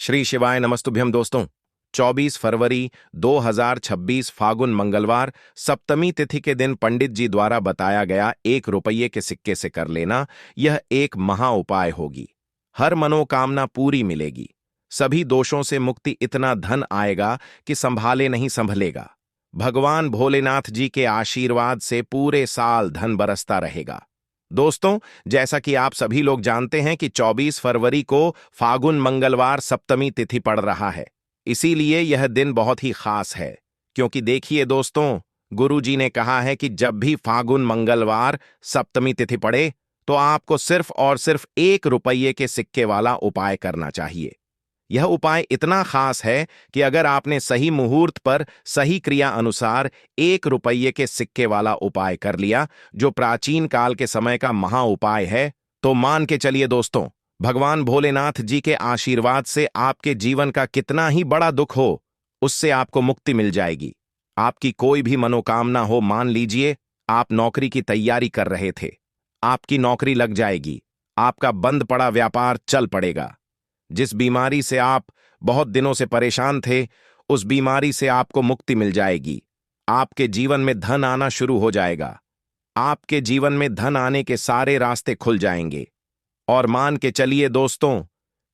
श्री शिवाय नमस्तुभ्यम दोस्तों। 24 फरवरी 2026 फागुन मंगलवार सप्तमी तिथि के दिन पंडित जी द्वारा बताया गया 1 रुपये के सिक्के से कर लेना यह एक महा उपाय होगी। हर मनोकामना पूरी मिलेगी, सभी दोषों से मुक्ति, इतना धन आएगा कि संभाले नहीं संभलेगा। भगवान भोलेनाथ जी के आशीर्वाद से पूरे साल धन बरसता रहेगा। दोस्तों, जैसा कि आप सभी लोग जानते हैं कि 24 फरवरी को फागुन मंगलवार सप्तमी तिथि पड़ रहा है, इसीलिए यह दिन बहुत ही खास है। क्योंकि देखिए दोस्तों, गुरु जी ने कहा है कि जब भी फागुन मंगलवार सप्तमी तिथि पड़े तो आपको सिर्फ और सिर्फ 1 रुपये के सिक्के वाला उपाय करना चाहिए। यह उपाय इतना खास है कि अगर आपने सही मुहूर्त पर सही क्रिया अनुसार 1 रुपये के सिक्के वाला उपाय कर लिया, जो प्राचीन काल के समय का महा उपाय है, तो मान के चलिए दोस्तों, भगवान भोलेनाथ जी के आशीर्वाद से आपके जीवन का कितना ही बड़ा दुख हो, उससे आपको मुक्ति मिल जाएगी। आपकी कोई भी मनोकामना हो, मान लीजिए आप नौकरी की तैयारी कर रहे थे, आपकी नौकरी लग जाएगी, आपका बंद पड़ा व्यापार चल पड़ेगा। जिस बीमारी से आप बहुत दिनों से परेशान थे, उस बीमारी से आपको मुक्ति मिल जाएगी। आपके जीवन में धन आना शुरू हो जाएगा। आपके जीवन में धन आने के सारे रास्ते खुल जाएंगे। और मान के चलिए दोस्तों,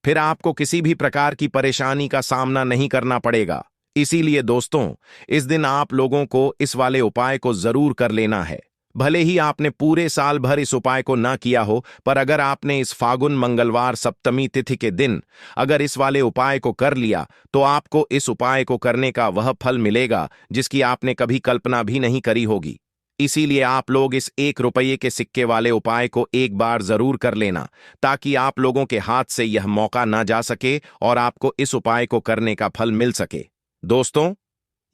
फिर आपको किसी भी प्रकार की परेशानी का सामना नहीं करना पड़ेगा। इसीलिए दोस्तों, इस दिन आप लोगों को इस वाले उपाय को जरूर कर लेना है। भले ही आपने पूरे साल भर इस उपाय को ना किया हो, पर अगर आपने इस फागुन मंगलवार सप्तमी तिथि के दिन अगर इस वाले उपाय को कर लिया, तो आपको इस उपाय को करने का वह फल मिलेगा जिसकी आपने कभी कल्पना भी नहीं करी होगी। इसीलिए आप लोग इस 1 रुपये के सिक्के वाले उपाय को एक बार जरूर कर लेना, ताकि आप लोगों के हाथ से यह मौका ना जा सके और आपको इस उपाय को करने का फल मिल सके। दोस्तों,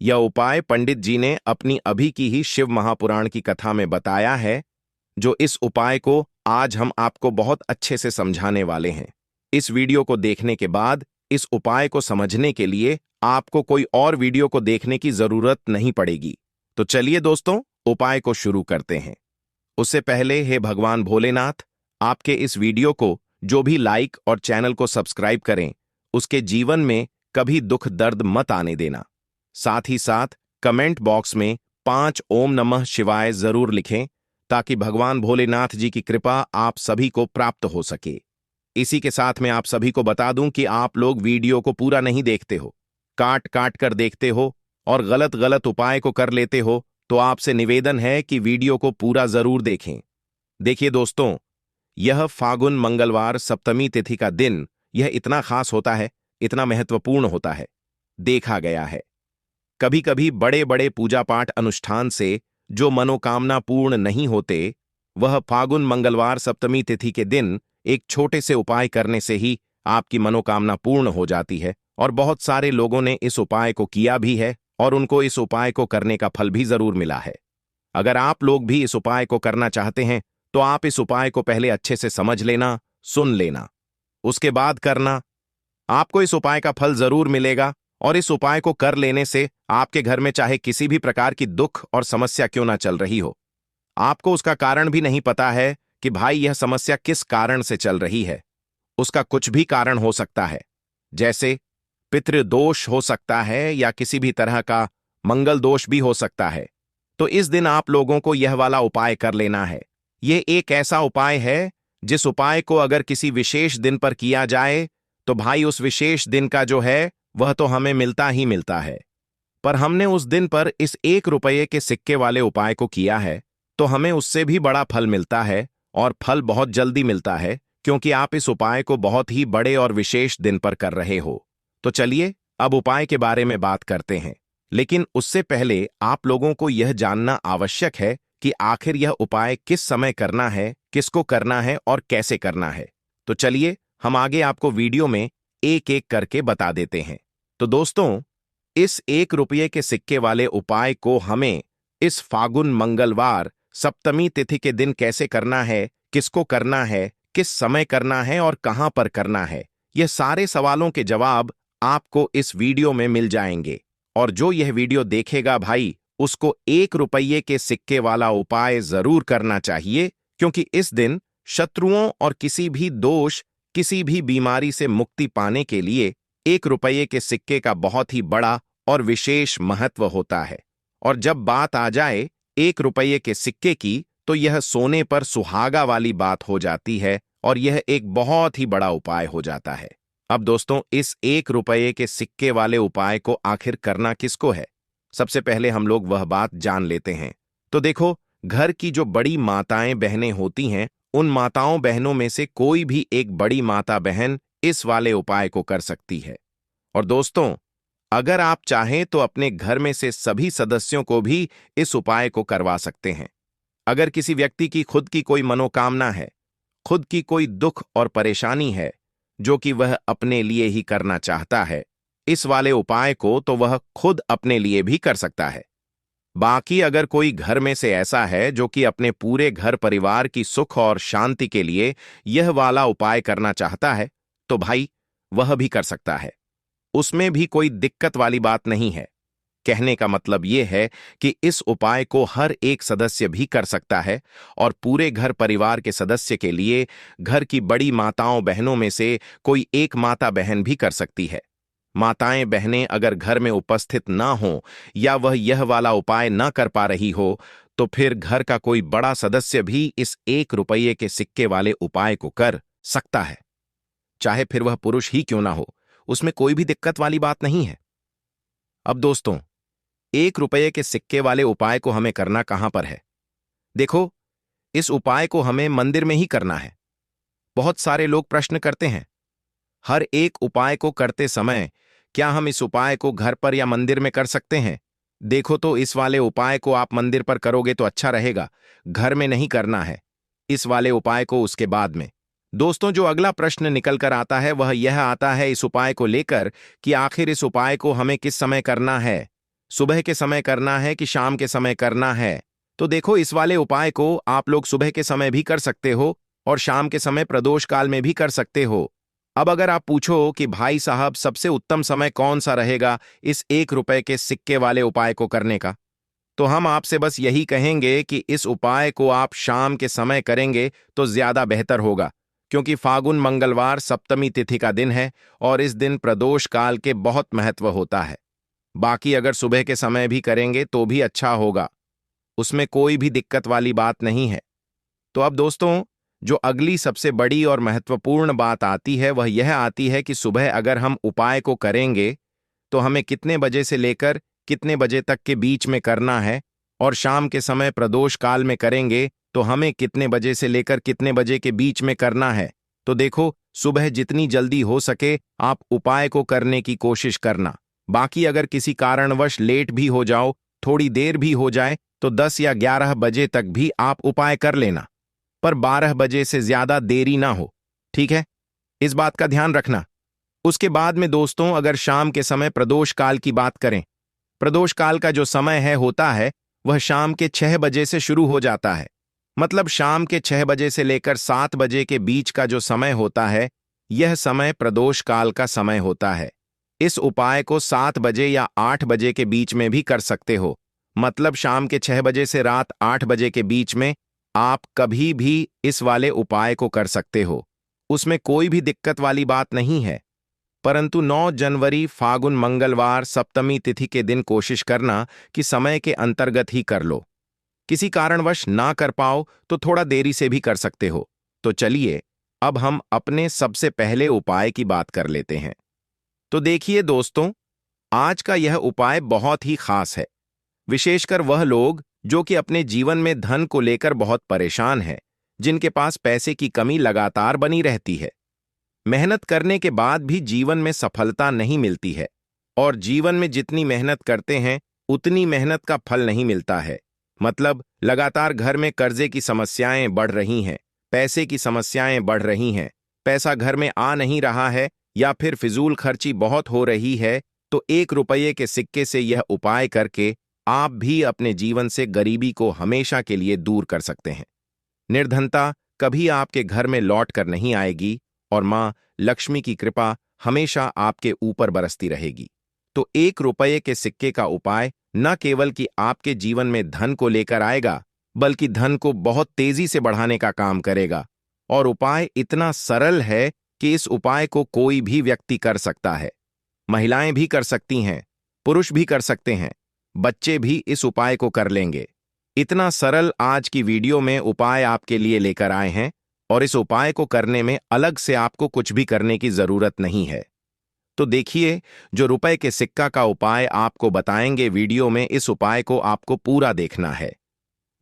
यह उपाय पंडित जी ने अपनी अभी की ही शिव महापुराण की कथा में बताया है, जो इस उपाय को आज हम आपको बहुत अच्छे से समझाने वाले हैं। इस वीडियो को देखने के बाद इस उपाय को समझने के लिए आपको कोई और वीडियो को देखने की जरूरत नहीं पड़ेगी। तो चलिए दोस्तों, उपाय को शुरू करते हैं। उससे पहले हे भगवान भोलेनाथ, आपके इस वीडियो को जो भी लाइक और चैनल को सब्सक्राइब करें, उसके जीवन में कभी दुख दर्द मत आने देना। साथ ही साथ कमेंट बॉक्स में 5 ओम नमः शिवाय जरूर लिखें, ताकि भगवान भोलेनाथ जी की कृपा आप सभी को प्राप्त हो सके। इसी के साथ मैं आप सभी को बता दूं कि आप लोग वीडियो को पूरा नहीं देखते हो, काट काट कर देखते हो और गलत गलत उपाय को कर लेते हो, तो आपसे निवेदन है कि वीडियो को पूरा जरूर देखें। देखिए दोस्तों, यह फागुन मंगलवार सप्तमी तिथि का दिन यह इतना खास होता है, इतना महत्वपूर्ण होता है। देखा गया है कभी कभी बड़े बड़े पूजा पाठ अनुष्ठान से जो मनोकामना पूर्ण नहीं होते, वह फागुन मंगलवार सप्तमी तिथि के दिन एक छोटे से उपाय करने से ही आपकी मनोकामना पूर्ण हो जाती है। और बहुत सारे लोगों ने इस उपाय को किया भी है और उनको इस उपाय को करने का फल भी जरूर मिला है। अगर आप लोग भी इस उपाय को करना चाहते हैं, तो आप इस उपाय को पहले अच्छे से समझ लेना, सुन लेना, उसके बाद करना। आपको इस उपाय का फल जरूर मिलेगा। और इस उपाय को कर लेने से आपके घर में चाहे किसी भी प्रकार की दुख और समस्या क्यों ना चल रही हो, आपको उसका कारण भी नहीं पता है कि भाई यह समस्या किस कारण से चल रही है, उसका कुछ भी कारण हो सकता है, जैसे पितृदोष हो सकता है या किसी भी तरह का मंगल दोष भी हो सकता है। तो इस दिन आप लोगों को यह वाला उपाय कर लेना है। यह एक ऐसा उपाय है जिस उपाय को अगर किसी विशेष दिन पर किया जाए, तो भाई उस विशेष दिन का जो है वह तो हमें मिलता ही मिलता है। पर हमने उस दिन पर इस 1 रुपये के सिक्के वाले उपाय को किया है, तो हमें उससे भी बड़ा फल मिलता है, और फल बहुत जल्दी मिलता है, क्योंकि आप इस उपाय को बहुत ही बड़े और विशेष दिन पर कर रहे हो। तो चलिए अब उपाय के बारे में बात करते हैं। लेकिन उससे पहले आप लोगों को यह जानना आवश्यक है कि आखिर यह उपाय किस समय करना है, किसको करना है और कैसे करना है। तो चलिए हम आगे आपको वीडियो में एक एक करके बता देते हैं। तो दोस्तों, इस 1 रुपये के सिक्के वाले उपाय को हमें इस फागुन मंगलवार सप्तमी तिथि के दिन कैसे करना है, किसको करना है, किस समय करना है और कहां पर करना है, यह सारे सवालों के जवाब आपको इस वीडियो में मिल जाएंगे। और जो यह वीडियो देखेगा भाई, उसको 1 रुपये के सिक्के वाला उपाय जरूर करना चाहिए, क्योंकि इस दिन शत्रुओं और किसी भी दोष, किसी भी बीमारी से मुक्ति पाने के लिए एक रुपये के सिक्के का बहुत ही बड़ा और विशेष महत्व होता है। और जब बात आ जाए एक रुपये के सिक्के की, तो यह सोने पर सुहागा वाली बात हो जाती है और यह एक बहुत ही बड़ा उपाय हो जाता है। अब दोस्तों, इस एक रुपये के सिक्के वाले उपाय को आखिर करना किसको है? सबसे पहले हम लोग वह बात जान लेते हैं। तो देखो, घर की जो बड़ी माताएं बहनें होती हैं, उन माताओं बहनों में से कोई भी एक बड़ी माता बहन इस वाले उपाय को कर सकती है। और दोस्तों, अगर आप चाहें तो अपने घर में से सभी सदस्यों को भी इस उपाय को करवा सकते हैं। अगर किसी व्यक्ति की खुद की कोई मनोकामना है, खुद की कोई दुख और परेशानी है जो कि वह अपने लिए ही करना चाहता है, इस वाले उपाय को तो वह खुद अपने लिए भी कर सकता है। बाकी अगर कोई घर में से ऐसा है जो कि अपने पूरे घर परिवार की सुख और शांति के लिए यह वाला उपाय करना चाहता है, तो भाई वह भी कर सकता है। उसमें भी कोई दिक्कत वाली बात नहीं है। कहने का मतलब यह है कि इस उपाय को हर एक सदस्य भी कर सकता है और पूरे घर परिवार के सदस्य के लिए घर की बड़ी माताओं बहनों में से कोई एक माता बहन भी कर सकती है। माताएं बहनें अगर घर में उपस्थित ना हो या वह यह वाला उपाय ना कर पा रही हो, तो फिर घर का कोई बड़ा सदस्य भी इस एक रुपये के सिक्के वाले उपाय को कर सकता है। चाहे फिर वह पुरुष ही क्यों ना हो, उसमें कोई भी दिक्कत वाली बात नहीं है। अब दोस्तों, एक रुपये के सिक्के वाले उपाय को हमें करना कहां पर है? देखो, इस उपाय को हमें मंदिर में ही करना है। बहुत सारे लोग प्रश्न करते हैं, हर एक उपाय को करते समय क्या हम इस उपाय को घर पर या मंदिर में कर सकते हैं? देखो, तो इस वाले उपाय को आप मंदिर पर करोगे तो अच्छा रहेगा, घर में नहीं करना है। इस वाले उपाय को उसके बाद में। दोस्तों, जो अगला प्रश्न निकल कर आता है वह यह आता है इस उपाय को लेकर कि आखिर इस उपाय को हमें किस समय करना है? सुबह के समय करना है कि शाम के समय करना है? तो देखो, इस वाले उपाय को आप लोग सुबह के समय भी कर सकते हो और शाम के समय प्रदोष काल में भी कर सकते हो। अब अगर आप पूछो कि भाई साहब सबसे उत्तम समय कौन सा रहेगा इस एक रुपए के सिक्के वाले उपाय को करने का, तो हम आपसे बस यही कहेंगे कि इस उपाय को आप शाम के समय करेंगे तो ज्यादा बेहतर होगा, क्योंकि फागुन मंगलवार सप्तमी तिथि का दिन है और इस दिन प्रदोष काल के बहुत महत्व होता है। बाकी अगर सुबह के समय भी करेंगे तो भी अच्छा होगा, उसमें कोई भी दिक्कत वाली बात नहीं है। तो अब दोस्तों, जो अगली सबसे बड़ी और महत्वपूर्ण बात आती है वह यह आती है कि सुबह अगर हम उपाय को करेंगे तो हमें कितने बजे से लेकर कितने बजे तक के बीच में करना है, और शाम के समय प्रदोष काल में करेंगे तो हमें कितने बजे से लेकर कितने बजे के बीच में करना है। तो देखो, सुबह जितनी जल्दी हो सके आप उपाय को करने की कोशिश करना। बाकी अगर किसी कारणवश लेट भी हो जाओ, थोड़ी देर भी हो जाए, तो 10 या 11 बजे तक भी आप उपाय कर लेना, पर 12 बजे से ज्यादा देरी ना हो, ठीक है? इस बात का ध्यान रखना। उसके बाद में दोस्तों, अगर शाम के समय प्रदोष काल की बात करें, प्रदोष काल का जो समय है होता है वह शाम के 6 बजे से शुरू हो जाता है। मतलब शाम के 6 बजे से लेकर 7 बजे के बीच का जो समय होता है, यह समय प्रदोष काल का समय होता है। इस उपाय को 7 बजे या 8 बजे के बीच में भी कर सकते हो। मतलब शाम के 6 बजे से रात 8 बजे के बीच में आप कभी भी इस वाले उपाय को कर सकते हो, उसमें कोई भी दिक्कत वाली बात नहीं है। परंतु 9 जनवरी फागुन मंगलवार सप्तमी तिथि के दिन कोशिश करना कि समय के अंतर्गत ही कर लो। किसी कारणवश ना कर पाओ तो थोड़ा देरी से भी कर सकते हो। तो चलिए, अब हम अपने सबसे पहले उपाय की बात कर लेते हैं। तो देखिए दोस्तों, आज का यह उपाय बहुत ही खास है, विशेषकर वह लोग जो कि अपने जीवन में धन को लेकर बहुत परेशान हैं, जिनके पास पैसे की कमी लगातार बनी रहती है। मेहनत करने के बाद भी जीवन में सफलता नहीं मिलती है और जीवन में जितनी मेहनत करते हैं उतनी मेहनत का फल नहीं मिलता है। मतलब लगातार घर में कर्जे की समस्याएं बढ़ रही हैं, पैसे की समस्याएं बढ़ रही हैं, पैसा घर में आ नहीं रहा है या फिर फिजूल खर्ची बहुत हो रही है। तो एक रुपये के सिक्के से यह उपाय करके आप भी अपने जीवन से गरीबी को हमेशा के लिए दूर कर सकते हैं। निर्धनता कभी आपके घर में लौट कर नहीं आएगी और मां लक्ष्मी की कृपा हमेशा आपके ऊपर बरसती रहेगी। तो एक रुपये के सिक्के का उपाय न केवल कि आपके जीवन में धन को लेकर आएगा, बल्कि धन को बहुत तेजी से बढ़ाने का काम करेगा। और उपाय इतना सरल है कि इस उपाय को कोई भी व्यक्ति कर सकता है। महिलाएं भी कर सकती हैं, पुरुष भी कर सकते हैं, बच्चे भी इस उपाय को कर लेंगे। इतना सरल आज की वीडियो में उपाय आपके लिए लेकर आए हैं और इस उपाय को करने में अलग से आपको कुछ भी करने की जरूरत नहीं है। तो देखिए, जो रुपए के सिक्का का उपाय आपको बताएंगे वीडियो में, इस उपाय को आपको पूरा देखना है।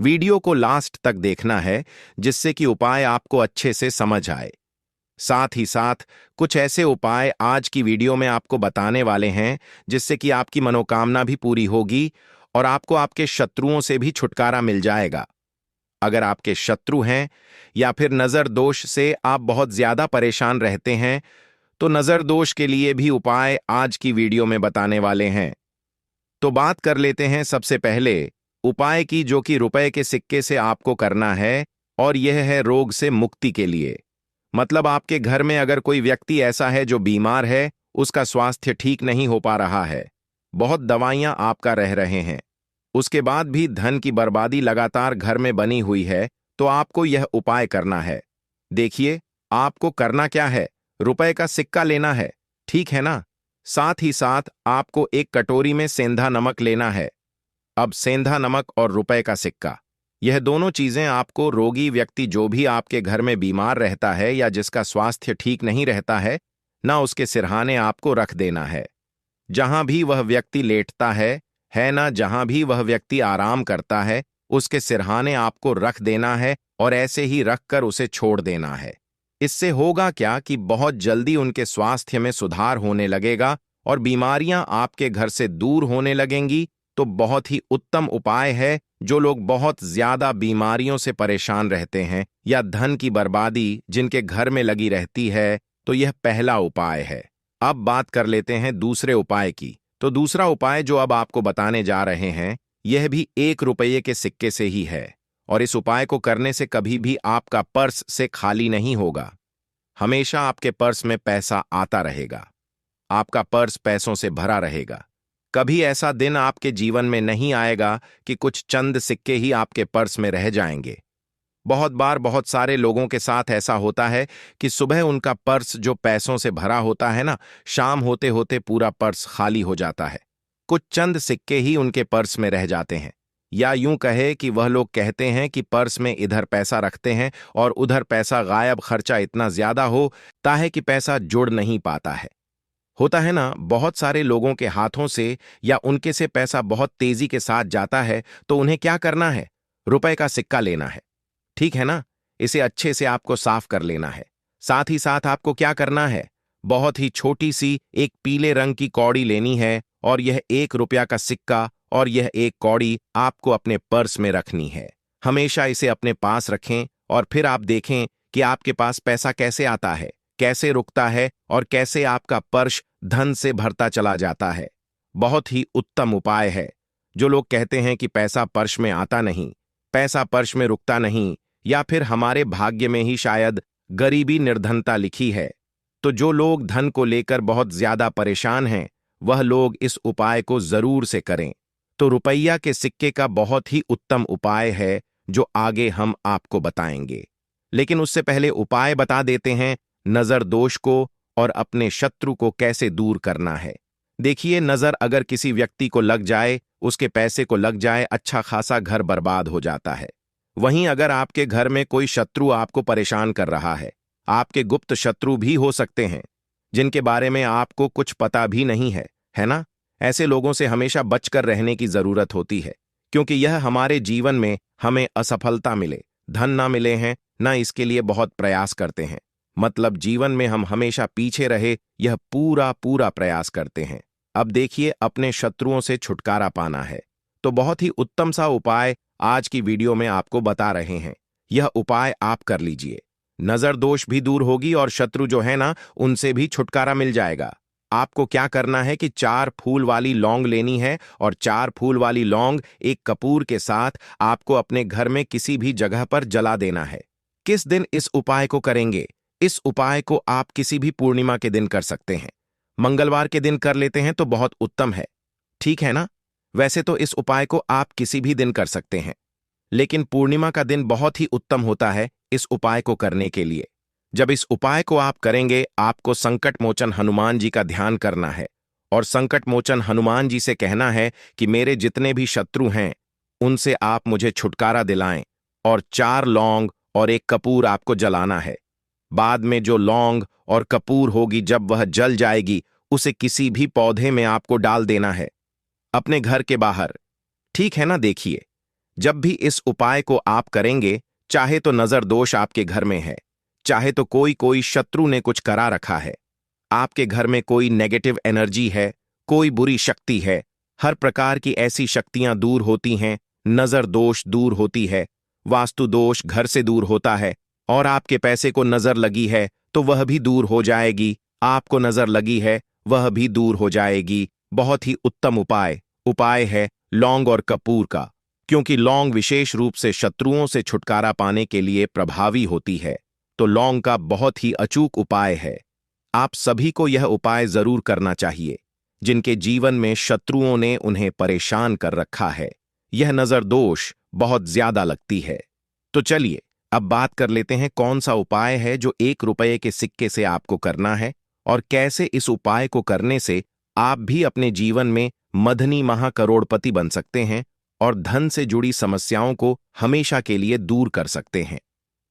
वीडियो को लास्ट तक देखना है जिससे कि उपाय आपको अच्छे से समझ आए। साथ ही साथ कुछ ऐसे उपाय आज की वीडियो में आपको बताने वाले हैं जिससे कि आपकी मनोकामना भी पूरी होगी और आपको आपके शत्रुओं से भी छुटकारा मिल जाएगा। अगर आपके शत्रु हैं या फिर नजर दोष से आप बहुत ज्यादा परेशान रहते हैं, तो नजर दोष के लिए भी उपाय आज की वीडियो में बताने वाले हैं। तो बात कर लेते हैं सबसे पहले उपाय की, जो कि रुपए के सिक्के से आपको करना है, और यह है रोग से मुक्ति के लिए। मतलब आपके घर में अगर कोई व्यक्ति ऐसा है जो बीमार है, उसका स्वास्थ्य ठीक नहीं हो पा रहा है, बहुत दवाइयां आपका रह रहे हैं, उसके बाद भी धन की बर्बादी लगातार घर में बनी हुई है, तो आपको यह उपाय करना है। देखिए, आपको करना क्या है, रुपए का सिक्का लेना है, ठीक है ना। साथ ही साथ आपको एक कटोरी में सेंधा नमक लेना है। अब सेंधा नमक और रुपए का सिक्का, यह दोनों चीजें आपको रोगी व्यक्ति, जो भी आपके घर में बीमार रहता है या जिसका स्वास्थ्य ठीक नहीं रहता है ना, उसके सिरहाने आपको रख देना है। जहां भी वह व्यक्ति लेटता है ना, जहां भी वह व्यक्ति आराम करता है, उसके सिरहाने आपको रख देना है और ऐसे ही रखकर उसे छोड़ देना है। इससे होगा क्या कि बहुत जल्दी उनके स्वास्थ्य में सुधार होने लगेगा और बीमारियां आपके घर से दूर होने लगेंगी। तो बहुत ही उत्तम उपाय है। जो लोग बहुत ज्यादा बीमारियों से परेशान रहते हैं या धन की बर्बादी जिनके घर में लगी रहती है, तो यह पहला उपाय है। अब बात कर लेते हैं दूसरे उपाय की। तो दूसरा उपाय जो अब आपको बताने जा रहे हैं, यह भी 1 रुपये के सिक्के से ही है, और इस उपाय को करने से कभी भी आपका पर्स से खाली नहीं होगा। हमेशा आपके पर्स में पैसा आता रहेगा, आपका पर्स पैसों से भरा रहेगा। कभी ऐसा दिन आपके जीवन में नहीं आएगा कि कुछ चंद सिक्के ही आपके पर्स में रह जाएंगे। बहुत बार बहुत सारे लोगों के साथ ऐसा होता है कि सुबह उनका पर्स जो पैसों से भरा होता है ना, शाम होते होते पूरा पर्स खाली हो जाता है। कुछ चंद सिक्के ही उनके पर्स में रह जाते हैं। या यूं कहे कि वह लोग कहते हैं कि पर्स में इधर पैसा रखते हैं और उधर पैसा गायब, खर्चा इतना ज्यादा होता है कि पैसा जुड़ नहीं पाता है। होता है ना, बहुत सारे लोगों के हाथों से या उनके से पैसा बहुत तेजी के साथ जाता है, तो उन्हें क्या करना है, रुपए का सिक्का लेना है, ठीक है ना। इसे अच्छे से आपको साफ कर लेना है। साथ ही साथ आपको क्या करना है, बहुत ही छोटी सी एक पीले रंग की कौड़ी लेनी है, और यह 1 रुपया का सिक्का और यह एक कौड़ी आपको अपने पर्स में रखनी है। हमेशा इसे अपने पास रखें और फिर आप देखें कि आपके पास पैसा कैसे आता है, कैसे रुकता है और कैसे आपका पर्स धन से भरता चला जाता है। बहुत ही उत्तम उपाय है। जो लोग कहते हैं कि पैसा पर्स में आता नहीं, पैसा पर्स में रुकता नहीं, या फिर हमारे भाग्य में ही शायद गरीबी निर्धनता लिखी है, तो जो लोग धन को लेकर बहुत ज्यादा परेशान हैं, वह लोग इस उपाय को जरूर से करें। तो रुपया के सिक्के का बहुत ही उत्तम उपाय है जो आगे हम आपको बताएंगे। लेकिन उससे पहले उपाय बता देते हैं नजर दोष को और अपने शत्रु को कैसे दूर करना है। देखिए, नजर अगर किसी व्यक्ति को लग जाए, उसके पैसे को लग जाए, अच्छा खासा घर बर्बाद हो जाता है। वहीं अगर आपके घर में कोई शत्रु आपको परेशान कर रहा है, आपके गुप्त शत्रु भी हो सकते हैं जिनके बारे में आपको कुछ पता भी नहीं है ना। ऐसे लोगों से हमेशा बचकर रहने की जरूरत होती है, क्योंकि यह हमारे जीवन में हमें असफलता मिले, धन ना मिले हैं ना, इसके लिए बहुत प्रयास करते हैं। मतलब जीवन में हम हमेशा पीछे रहे, यह पूरा पूरा प्रयास करते हैं। अब देखिए, अपने शत्रुओं से छुटकारा पाना है, तो बहुत ही उत्तम सा उपाय आज की वीडियो में आपको बता रहे हैं। यह उपाय आप कर लीजिए, नजर दोष भी दूर होगी और शत्रु जो है ना, उनसे भी छुटकारा मिल जाएगा। आपको क्या करना है कि 4 फूल वाली लौंग लेनी है, और 4 फूल वाली लौंग एक कपूर के साथ आपको अपने घर में किसी भी जगह पर जला देना है। किस दिन इस उपाय को करेंगे? इस उपाय को आप किसी भी पूर्णिमा के दिन कर सकते हैं। मंगलवार के दिन कर लेते हैं तो बहुत उत्तम है, ठीक है ना। वैसे तो इस उपाय को आप किसी भी दिन कर सकते हैं, लेकिन पूर्णिमा का दिन बहुत ही उत्तम होता है इस उपाय को करने के लिए। जब इस उपाय को आप करेंगे, आपको संकट मोचन हनुमान जी का ध्यान करना है और संकट मोचन हनुमान जी से कहना है कि मेरे जितने भी शत्रु हैं उनसे आप मुझे छुटकारा दिलाएं, और 4 लौंग और एक कपूर आपको जलाना है। बाद में जो लौंग और कपूर होगी जब वह जल जाएगी उसे किसी भी पौधे में आपको डाल देना है, अपने घर के बाहर। ठीक है ना? देखिए, जब भी इस उपाय को आप करेंगे, चाहे तो नजर दोष आपके घर में है, चाहे तो कोई कोई शत्रु ने कुछ करा रखा है, आपके घर में कोई नेगेटिव एनर्जी है, कोई बुरी शक्ति है, हर प्रकार की ऐसी शक्तियां दूर होती हैं। नजर दोष दूर होती है, वास्तु दोष घर से दूर होता है, और आपके पैसे को नजर लगी है तो वह भी दूर हो जाएगी, आपको नजर लगी है वह भी दूर हो जाएगी। बहुत ही उत्तम उपाय उपाय है लौंग और कपूर का, क्योंकि लौंग विशेष रूप से शत्रुओं से छुटकारा पाने के लिए प्रभावी होती है, तो लौंग का बहुत ही अचूक उपाय है। आप सभी को यह उपाय जरूर करना चाहिए जिनके जीवन में शत्रुओं ने उन्हें परेशान कर रखा है। यह नजर दोष बहुत ज्यादा लगती है। तो चलिए अब बात कर लेते हैं कौन सा उपाय है जो 1 रुपये के सिक्के से आपको करना है, और कैसे इस उपाय को करने से आप भी अपने जीवन में मधनी महाकरोड़पति बन सकते हैं और धन से जुड़ी समस्याओं को हमेशा के लिए दूर कर सकते हैं।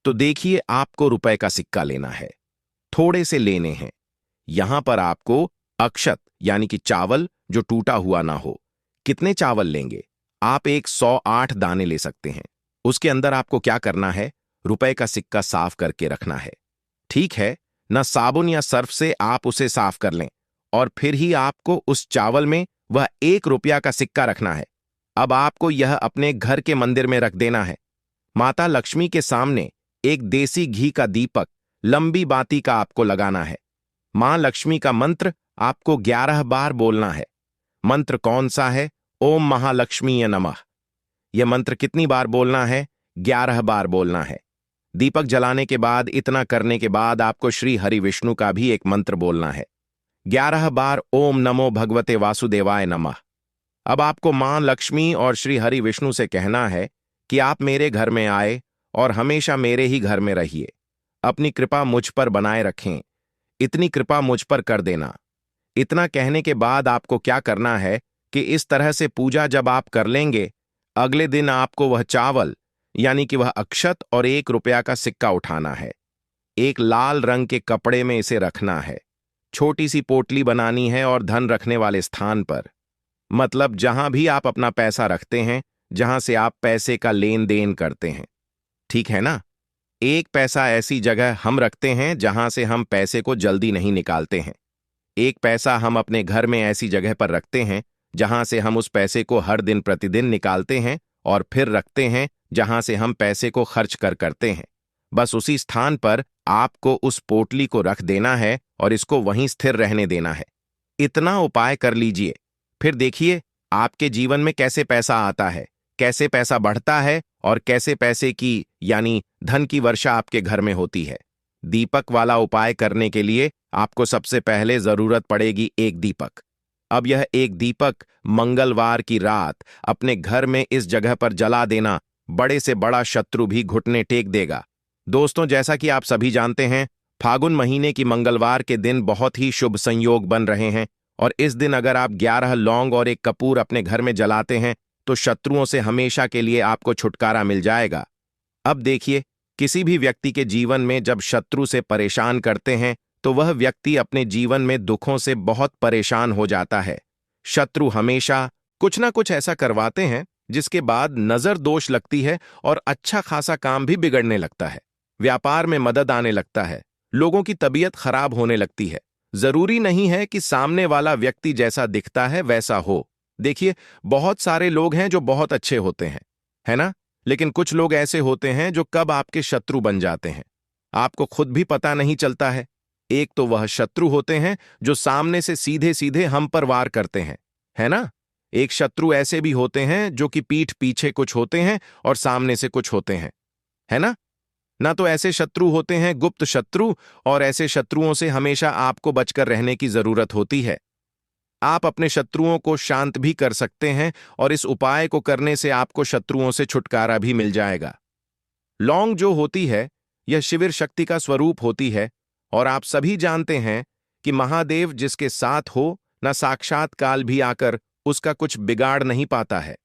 तो देखिए, आपको रुपए का सिक्का लेना है, थोड़े से लेने हैं। यहां पर आपको अक्षत यानी कि चावल जो टूटा हुआ ना हो। कितने चावल लेंगे? आप 108 दाने ले सकते हैं। उसके अंदर आपको क्या करना है? रुपए का सिक्का साफ करके रखना है। ठीक है ना? साबुन या सर्फ से आप उसे साफ कर लें, और फिर ही आपको उस चावल में वह 1 रुपया का सिक्का रखना है। अब आपको यह अपने घर के मंदिर में रख देना है। माता लक्ष्मी के सामने एक देसी घी का दीपक लंबी बाती का आपको लगाना है। मां लक्ष्मी का मंत्र आपको 11 बार बोलना है। मंत्र कौन सा है? ओम महालक्ष्मीय नमः। यह मंत्र कितनी बार बोलना है? 11 बार बोलना है। दीपक जलाने के बाद, इतना करने के बाद आपको श्री हरि विष्णु का भी एक मंत्र बोलना है। 11 बार ओम नमो भगवते वासुदेवाय नमः। अब आपको मां लक्ष्मी और श्री हरि विष्णु से कहना है कि आप मेरे घर में आए और हमेशा मेरे ही घर में रहिए। अपनी कृपा मुझ पर बनाए रखें, इतनी कृपा मुझ पर कर देना। इतना कहने के बाद आपको क्या करना है कि इस तरह से पूजा जब आप कर लेंगे, अगले दिन आपको वह चावल यानी कि वह अक्षत और 1 रुपया का सिक्का उठाना है। एक लाल रंग के कपड़े में इसे रखना है। छोटी सी पोटली बनानी है और धन रखने वाले स्थान पर, मतलब जहां भी आप अपना पैसा रखते हैं, जहां से आप पैसे का लेन देन करते हैं। ठीक है ना? एक पैसा ऐसी जगह हम रखते हैं जहां से हम पैसे को जल्दी नहीं निकालते हैं। एक पैसा हम अपने घर में ऐसी जगह पर रखते हैं जहां से हम उस पैसे को हर दिन प्रतिदिन निकालते हैं, और फिर रखते हैं जहां से हम पैसे को खर्च करते हैं। बस उसी स्थान पर आपको उस पोटली को रख देना है और इसको वहीं स्थिर रहने देना है। इतना उपाय कर लीजिए, फिर देखिए आपके जीवन में कैसे पैसा आता है, कैसे पैसा बढ़ता है, और कैसे पैसे की यानी धन की वर्षा आपके घर में होती है। दीपक वाला उपाय करने के लिए आपको सबसे पहले जरूरत पड़ेगी एक दीपक। अब यह एक दीपक मंगलवार की रात अपने घर में इस जगह पर जला देना, बड़े से बड़ा शत्रु भी घुटने टेक देगा। दोस्तों, जैसा कि आप सभी जानते हैं, फागुन महीने की मंगलवार के दिन बहुत ही शुभ संयोग बन रहे हैं, और इस दिन अगर आप 11 लौंग और एक कपूर अपने घर में जलाते हैं तो शत्रुओं से हमेशा के लिए आपको छुटकारा मिल जाएगा। अब देखिए, किसी भी व्यक्ति के जीवन में जब शत्रु से परेशान करते हैं तो वह व्यक्ति अपने जीवन में दुखों से बहुत परेशान हो जाता है। शत्रु हमेशा कुछ ना कुछ ऐसा करवाते हैं जिसके बाद नजर दोष लगती है और अच्छा खासा काम भी बिगड़ने लगता है। व्यापार में मदद आने लगता है, लोगों की तबीयत खराब होने लगती है। जरूरी नहीं है कि सामने वाला व्यक्ति जैसा दिखता है वैसा हो। देखिए, बहुत सारे लोग हैं जो बहुत अच्छे होते हैं, है ना? लेकिन कुछ लोग ऐसे होते हैं जो कब आपके शत्रु बन जाते हैं, आपको खुद भी पता नहीं चलता है। एक तो वह शत्रु होते हैं जो सामने से सीधे सीधे हम पर वार करते हैं, है ना? एक शत्रु ऐसे भी होते हैं जो कि पीठ पीछे कुछ होते हैं और सामने से कुछ होते हैं, है ना? ना तो ऐसे शत्रु होते हैं गुप्त शत्रु, और ऐसे शत्रुओं से हमेशा आपको बचकर रहने की जरूरत होती है। आप अपने शत्रुओं को शांत भी कर सकते हैं, और इस उपाय को करने से आपको शत्रुओं से छुटकारा भी मिल जाएगा। लौंग जो होती है, यह शिविर शक्ति का स्वरूप होती है, और आप सभी जानते हैं कि महादेव जिसके साथ हो न साक्षात काल भी आकर उसका कुछ बिगाड़ नहीं पाता है।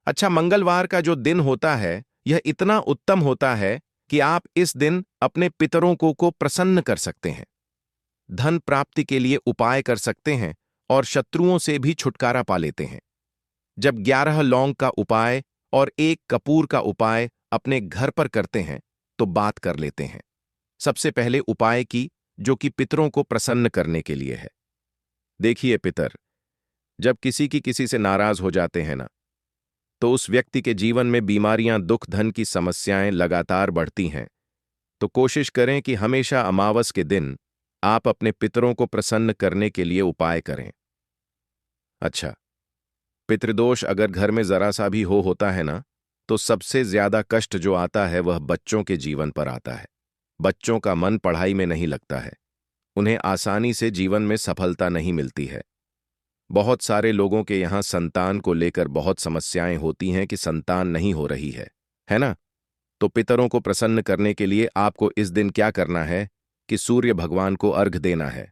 अच्छा, मंगलवार का जो दिन होता है यह इतना उत्तम होता है कि आप इस दिन अपने पितरों को प्रसन्न कर सकते हैं, धन प्राप्ति के लिए उपाय कर सकते हैं और शत्रुओं से भी छुटकारा पा लेते हैं। जब 11 लौंग का उपाय और 1 कपूर का उपाय अपने घर पर करते हैं तो बात कर लेते हैं। सबसे पहले उपाय की, जो कि पितरों को प्रसन्न करने के लिए है। देखिए पितर, जब किसी से नाराज हो जाते हैं ना, तो उस व्यक्ति के जीवन में बीमारियां, दुख, धन की समस्याएं लगातार बढ़ती हैं। तो कोशिश करें कि हमेशा अमावस के दिन आप अपने पितरों को प्रसन्न करने के लिए उपाय करें। अच्छा, पितृदोष अगर घर में जरा सा भी होता है ना, तो सबसे ज्यादा कष्ट जो आता है वह बच्चों के जीवन पर आता है। बच्चों का मन पढ़ाई में नहीं लगता है, उन्हें आसानी से जीवन में सफलता नहीं मिलती है। बहुत सारे लोगों के यहाँ संतान को लेकर बहुत समस्याएं होती हैं कि संतान नहीं हो रही है ना? तो पितरों को प्रसन्न करने के लिए आपको इस दिन क्या करना है कि सूर्य भगवान को अर्घ देना है।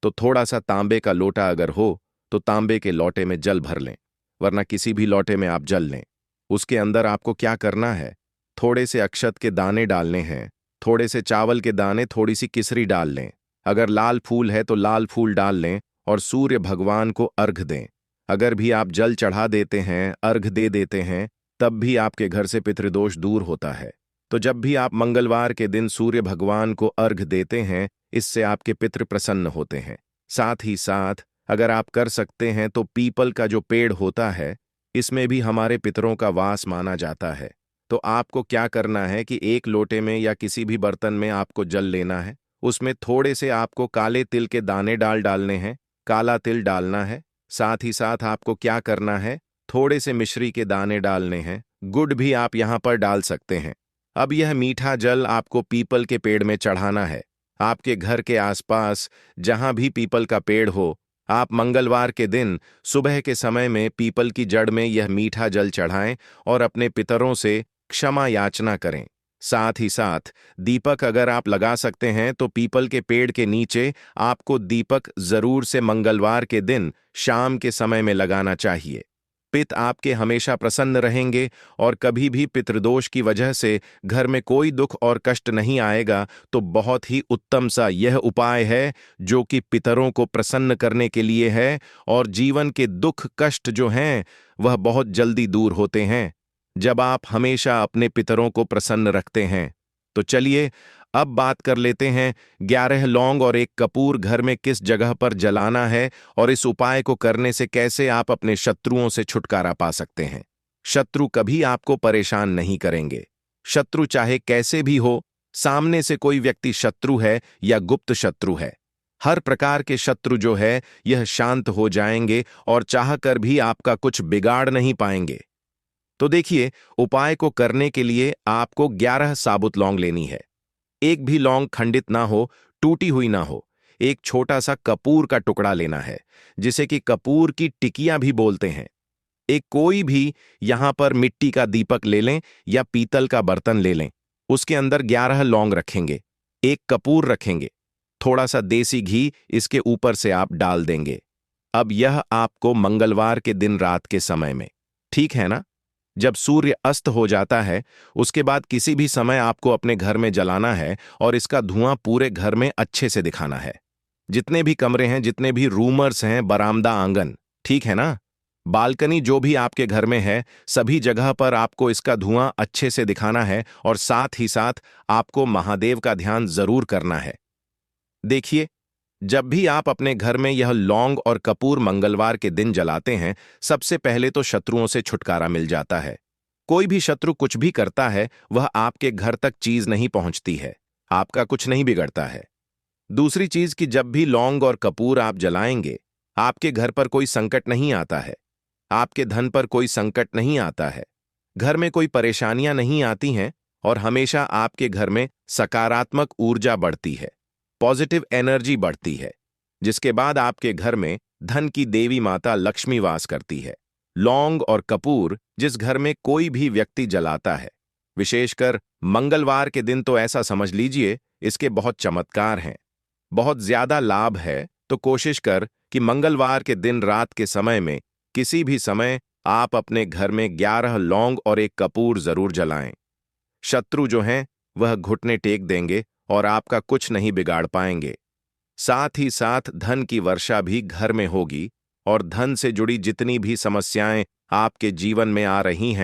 तो थोड़ा सा तांबे का लोटा अगर हो तो तांबे के लोटे में जल भर लें, वरना किसी भी लोटे में आप जल लें। उसके अंदर आपको क्या करना है, थोड़े से अक्षत के दाने डालने हैं, थोड़े से चावल के दाने, थोड़ी सी किसरी डाल लें। अगर लाल फूल है तो लाल फूल डाल लें और सूर्य भगवान को अर्घ दें। अगर भी आप जल चढ़ा देते हैं, अर्घ दे देते हैं, तब भी आपके घर से पितृदोष दूर होता है। तो जब भी आप मंगलवार के दिन सूर्य भगवान को अर्घ देते हैं, इससे आपके पितृ प्रसन्न होते हैं। साथ ही साथ अगर आप कर सकते हैं तो पीपल का जो पेड़ होता है, इसमें भी हमारे पितरों का वास माना जाता है। तो आपको क्या करना है कि 1 लोटे में या किसी भी बर्तन में आपको जल लेना है, उसमें थोड़े से आपको काले तिल के दाने डालने हैं, काला तिल डालना है। साथ ही साथ आपको क्या करना है, थोड़े से मिश्री के दाने डालने हैं, गुड़ भी आप यहां पर डाल सकते हैं। अब यह मीठा जल आपको पीपल के पेड़ में चढ़ाना है। आपके घर के आसपास जहां भी पीपल का पेड़ हो, आप मंगलवार के दिन सुबह के समय में पीपल की जड़ में यह मीठा जल चढ़ाएं और अपने पितरों से क्षमा याचना करें। साथ ही साथ दीपक अगर आप लगा सकते हैं तो पीपल के पेड़ के नीचे आपको दीपक जरूर से मंगलवार के दिन शाम के समय में लगाना चाहिए। पित आपके हमेशा प्रसन्न रहेंगे और कभी भी पितृदोष की वजह से घर में कोई दुख और कष्ट नहीं आएगा। तो बहुत ही उत्तम सा यह उपाय है जो कि पितरों को प्रसन्न करने के लिए है, और जीवन के दुख कष्ट जो हैं वह बहुत जल्दी दूर होते हैं जब आप हमेशा अपने पितरों को प्रसन्न रखते हैं। तो चलिए अब बात कर लेते हैं 11 लौंग और 1 कपूर घर में किस जगह पर जलाना है और इस उपाय को करने से कैसे आप अपने शत्रुओं से छुटकारा पा सकते हैं। शत्रु कभी आपको परेशान नहीं करेंगे। शत्रु चाहे कैसे भी हो, सामने से कोई व्यक्ति शत्रु है या गुप्त शत्रु है, हर प्रकार के शत्रु जो है यह शांत हो जाएंगे और चाहकर भी आपका कुछ बिगाड़ नहीं पाएंगे। तो देखिए, उपाय को करने के लिए आपको 11 साबुत लौंग लेनी है। एक भी लौंग खंडित ना हो, टूटी हुई ना हो। एक छोटा सा कपूर का टुकड़ा लेना है, जिसे कि कपूर की टिकिया भी बोलते हैं। एक कोई भी यहां पर मिट्टी का दीपक ले लें या पीतल का बर्तन ले लें। उसके अंदर 11 लौंग रखेंगे, 1 कपूर रखेंगे, थोड़ा सा देसी घी इसके ऊपर से आप डाल देंगे। अब यह आपको मंगलवार के दिन रात के समय में, ठीक है ना, जब सूर्य अस्त हो जाता है, उसके बाद किसी भी समय आपको अपने घर में जलाना है और इसका धुआं पूरे घर में अच्छे से दिखाना है। जितने भी कमरे हैं, जितने भी रूमर्स हैं, बरामदा, आंगन, ठीक है ना, बालकनी जो भी आपके घर में है, सभी जगह पर आपको इसका धुआं अच्छे से दिखाना है और साथ ही साथ आपको महादेव का ध्यान जरूर करना है। देखिए, जब भी आप अपने घर में यह लौंग और कपूर मंगलवार के दिन जलाते हैं, सबसे पहले तो शत्रुओं से छुटकारा मिल जाता है। कोई भी शत्रु कुछ भी करता है, वह आपके घर तक चीज नहीं पहुंचती है, आपका कुछ नहीं बिगड़ता है। दूसरी चीज कि जब भी लौंग और कपूर आप जलाएंगे, आपके घर पर कोई संकट नहीं आता है, आपके धन पर कोई संकट नहीं आता है, घर में कोई परेशानियां नहीं आती हैं और हमेशा आपके घर में सकारात्मक ऊर्जा बढ़ती है, पॉजिटिव एनर्जी बढ़ती है, जिसके बाद आपके घर में धन की देवी माता लक्ष्मी वास करती है। लौंग और कपूर जिस घर में कोई भी व्यक्ति जलाता है, विशेषकर मंगलवार के दिन, तो ऐसा समझ लीजिए इसके बहुत चमत्कार हैं, बहुत ज्यादा लाभ है। तो कोशिश कर कि मंगलवार के दिन रात के समय में किसी भी समय आप अपने घर में 11 लौंग और एक कपूर जरूर जलाएं। शत्रु जो हैं वह घुटने टेक देंगे और आपका कुछ नहीं बिगाड़ पाएंगे। साथ ही साथ धन की वर्षा भी घर में होगी और धन से जुड़ी जितनी भी समस्याएं आपके जीवन में आ रही हैं